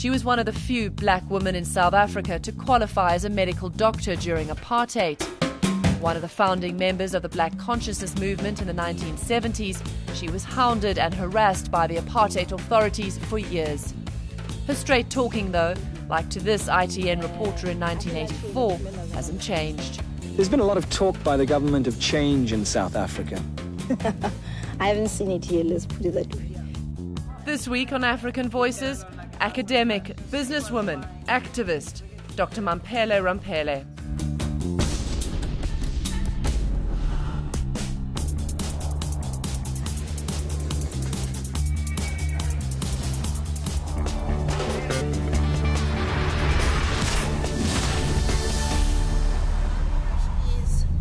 She was one of the few black women in South Africa to qualify as a medical doctor during apartheid. One of the founding members of the Black Consciousness movement in the 1970s, she was hounded and harassed by the apartheid authorities for years. Her straight talking, though, like to this ITN reporter in 1984, hasn't changed. There's been a lot of talk by the government of change in South Africa. I haven't seen it here, let's put it that way. This week on African Voices, academic, businesswoman, activist, Dr Mamphela Ramphele.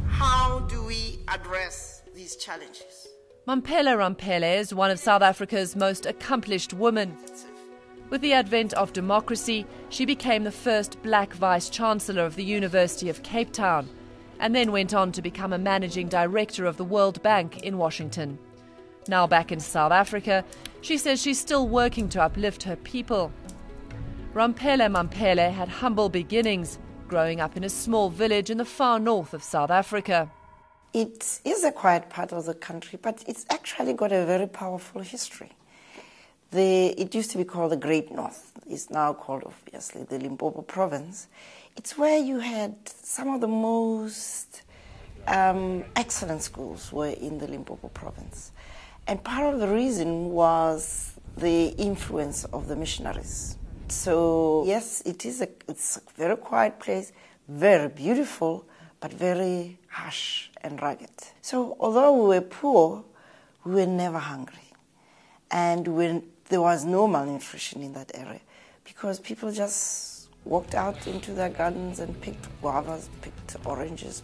How do we address these challenges? Mamphela Ramphele is one of South Africa's most accomplished women. With the advent of democracy, she became the first black vice-chancellor of the University of Cape Town, and then went on to become a managing director of the World Bank in Washington. Now back in South Africa, she says she's still working to uplift her people. Mamphele had humble beginnings, growing up in a small village in the far north of South Africa. It is a quiet part of the country, but it's actually got a very powerful history. It used to be called the Great North. It's now called, obviously, the Limpopo province. It's where you had some of the most excellent schools were in the Limpopo province. And part of the reason was the influence of the missionaries. So, yes, it's a very quiet place, very beautiful, but very harsh and rugged. So although we were poor, we were never hungry. And there was no malnutrition in that area because people just walked out into their gardens and picked guavas, picked oranges,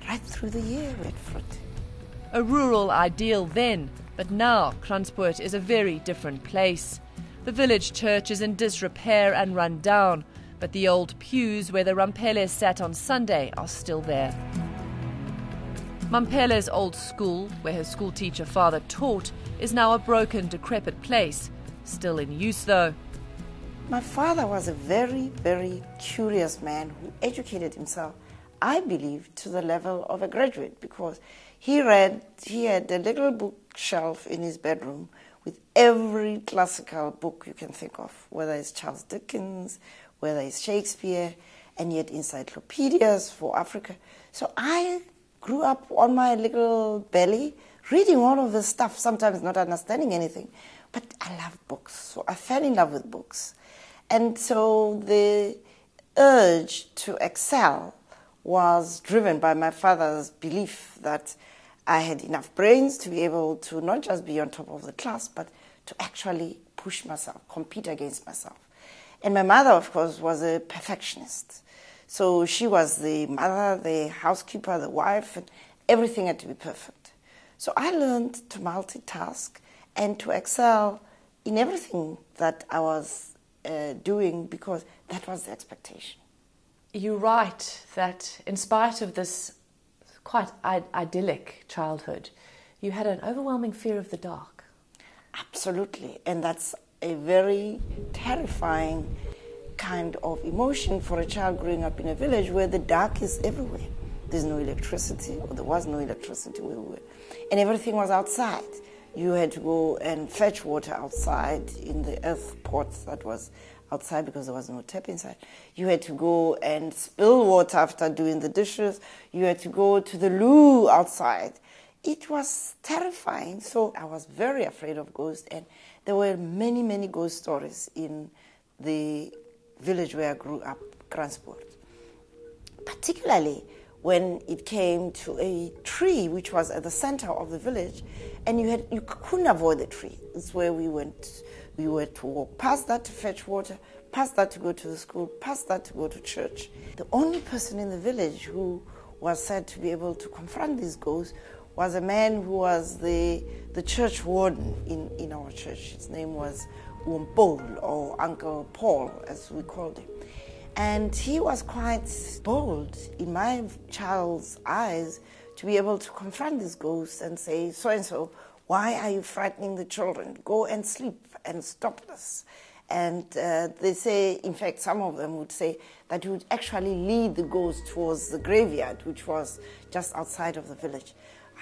right through the year we had fruit. A rural ideal then, but now Kranspoort is a very different place. The village church is in disrepair and run down, but the old pews where the Ramphele sat on Sunday are still there. Mamphela's old school, where her schoolteacher father taught, is now a broken, decrepit place. Still in use, though. My father was a very, very curious man who educated himself, I believe, to the level of a graduate, because he had a little bookshelf in his bedroom with every classical book you can think of, whether it's Charles Dickens, whether it's Shakespeare, and yet encyclopedias for Africa. So I grew up on my little belly, reading all of this stuff, sometimes not understanding anything. But I love books, so I fell in love with books. And so the urge to excel was driven by my father's belief that I had enough brains to be able to not just be on top of the class, but to actually push myself, compete against myself. And my mother, of course, was a perfectionist. So she was the mother, the housekeeper, the wife, and everything had to be perfect. So I learned to multitask and to excel in everything that I was doing because that was the expectation. You write that in spite of this quite idyllic childhood, you had an overwhelming fear of the dark. Absolutely, and that's a very terrifying kind of emotion for a child growing up in a village where the dark is everywhere. There's no electricity, or there was no electricity where we were, and everything was outside. You had to go and fetch water outside in the earth pot that was outside because there was no tap inside. You had to go and spill water after doing the dishes. You had to go to the loo outside. It was terrifying. So I was very afraid of ghosts, and there were many, many ghost stories in the village where I grew up, Kranspoort. Particularly when it came to a tree which was at the center of the village, and you couldn't avoid the tree. It's where we went. We were to walk past that to fetch water, past that to go to the school, past that to go to church. The only person in the village who was said to be able to confront these ghosts was a man who was the church warden in our church. His name was Paul, or Uncle Paul, as we called him. And he was quite bold in my child's eyes to be able to confront these ghosts and say, so-and-so, why are you frightening the children? Go and sleep and stop this. And they say, in fact, some of them would say that he would actually lead the ghost towards the graveyard, which was just outside of the village.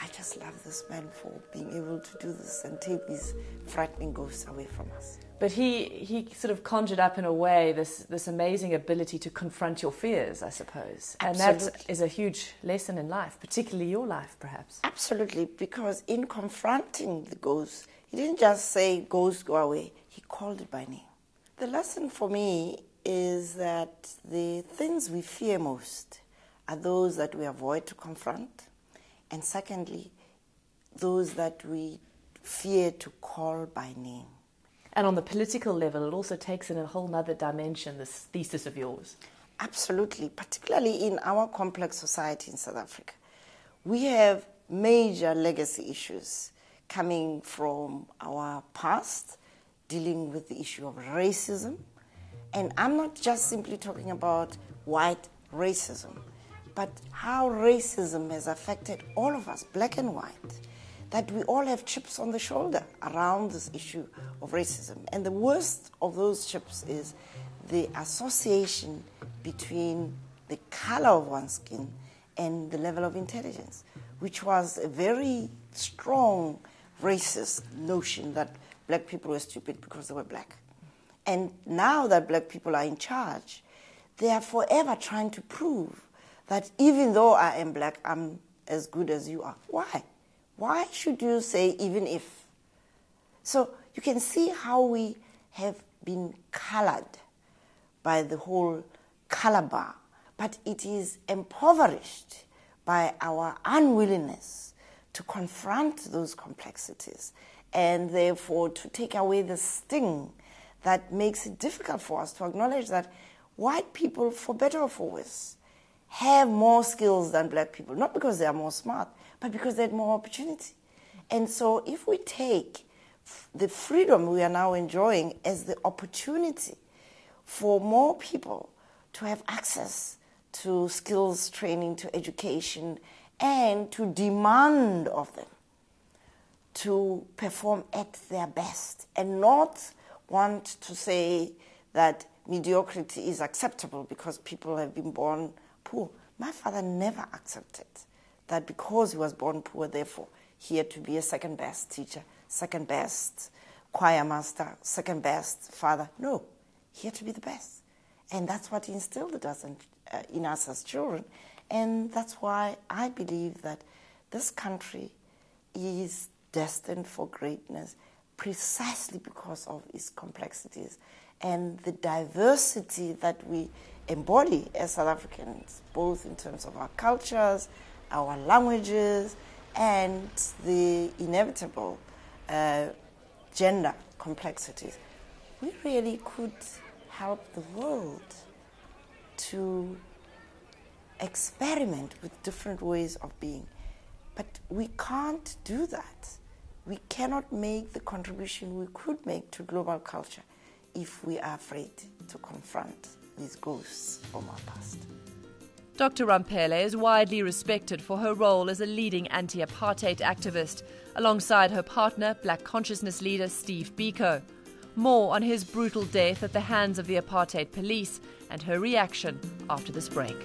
I just love this man for being able to do this and take these frightening ghosts away from us. But he sort of conjured up in a way this amazing ability to confront your fears, I suppose. Absolutely. And that is a huge lesson in life, particularly your life, perhaps. Absolutely, because in confronting the ghost, he didn't just say, ghost, go away. He called it by name. The lesson for me is that the things we fear most are those that we avoid to confront, and secondly, those that we fear to call by name. And on the political level, it also takes in a whole other dimension, this thesis of yours. Absolutely, particularly in our complex society in South Africa. We have major legacy issues coming from our past, dealing with the issue of racism. And I'm not just simply talking about white racism, but how racism has affected all of us, black and white, that we all have chips on the shoulder around this issue of racism. And the worst of those chips is the association between the color of one's skin and the level of intelligence, which was a very strong racist notion that black people were stupid because they were black. And now that black people are in charge, they are forever trying to prove that even though I am black, I'm as good as you are. Why? Why should you say even if? So you can see how we have been colored by the whole color bar, but it is impoverished by our unwillingness to confront those complexities and therefore to take away the sting that makes it difficult for us to acknowledge that white people, for better or for worse, have more skills than black people, not because they are more smart, but because they had more opportunity. And so if we take the freedom we are now enjoying as the opportunity for more people to have access to skills training, to education, and to demand of them to perform at their best and not want to say that mediocrity is acceptable because people have been born poor. My father never accepted that because he was born poor, therefore he had to be a second best teacher, second best choir master, second best father. No, he had to be the best. And that's what he instilled in us as children. And that's why I believe that this country is destined for greatness precisely because of its complexities and the diversity that we embody as South Africans, both in terms of our cultures, our languages, and the inevitable gender complexities. We really could help the world to experiment with different ways of being. But we can't do that. We cannot make the contribution we could make to global culture if we are afraid to confront these ghosts from our past. Dr Ramphele is widely respected for her role as a leading anti-apartheid activist, alongside her partner, Black consciousness leader Steve Biko. More on his brutal death at the hands of the apartheid police and her reaction after this break.